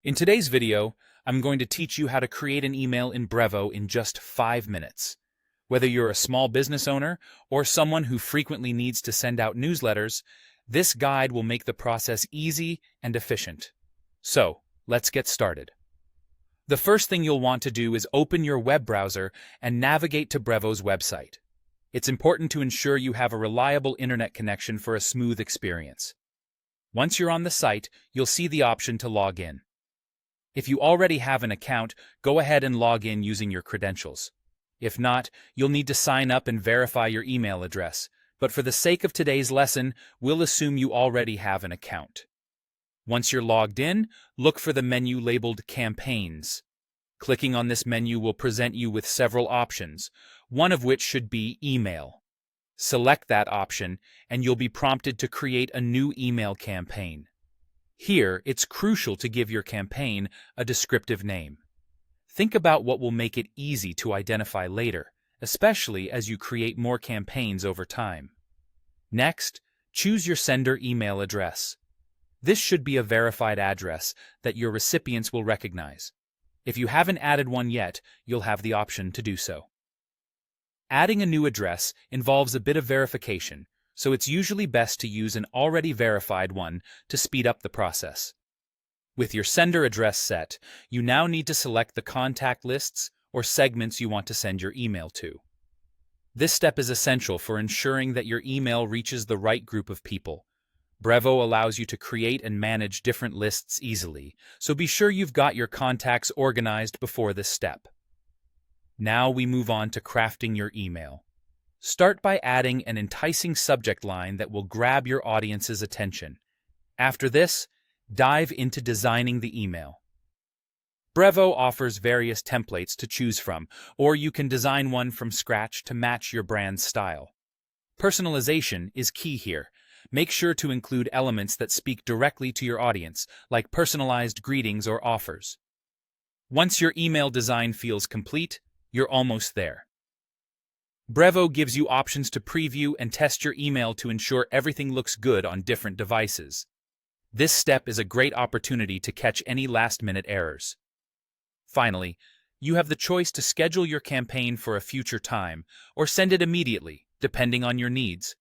In today's video, I'm going to teach you how to create an email in Brevo in just 5 minutes. Whether you're a small business owner or someone who frequently needs to send out newsletters, this guide will make the process easy and efficient. So, let's get started. The first thing you'll want to do is open your web browser and navigate to Brevo's website. It's important to ensure you have a reliable internet connection for a smooth experience. Once you're on the site, you'll see the option to log in. If you already have an account, go ahead and log in using your credentials. If not, you'll need to sign up and verify your email address, but for the sake of today's lesson, we'll assume you already have an account. Once you're logged in, look for the menu labeled Campaigns. Clicking on this menu will present you with several options, one of which should be Email. Select that option, and you'll be prompted to create a new email campaign. Here, it's crucial to give your campaign a descriptive name. Think about what will make it easy to identify later, especially as you create more campaigns over time. Next, choose your sender email address. This should be a verified address that your recipients will recognize. If you haven't added one yet, you'll have the option to do so. Adding a new address involves a bit of verification, so it's usually best to use an already verified one to speed up the process. With your sender address set, you now need to select the contact lists or segments you want to send your email to. This step is essential for ensuring that your email reaches the right group of people. Brevo allows you to create and manage different lists easily, so be sure you've got your contacts organized before this step. Now we move on to crafting your email. Start by adding an enticing subject line that will grab your audience's attention. After this, dive into designing the email. Brevo offers various templates to choose from, or you can design one from scratch to match your brand's style. Personalization is key here. Make sure to include elements that speak directly to your audience, like personalized greetings or offers. Once your email design feels complete, you're almost there. Brevo gives you options to preview and test your email to ensure everything looks good on different devices. This step is a great opportunity to catch any last-minute errors. Finally, you have the choice to schedule your campaign for a future time or send it immediately, depending on your needs.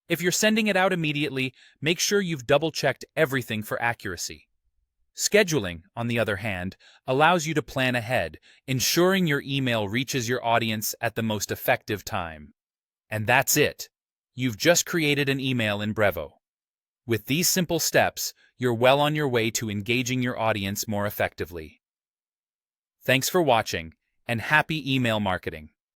If you're sending it out immediately, make sure you've double-checked everything for accuracy. Scheduling, on the other hand, allows you to plan ahead, ensuring your email reaches your audience at the most effective time. And that's it. You've just created an email in Brevo. With these simple steps, you're well on your way to engaging your audience more effectively. Thanks for watching, and happy email marketing!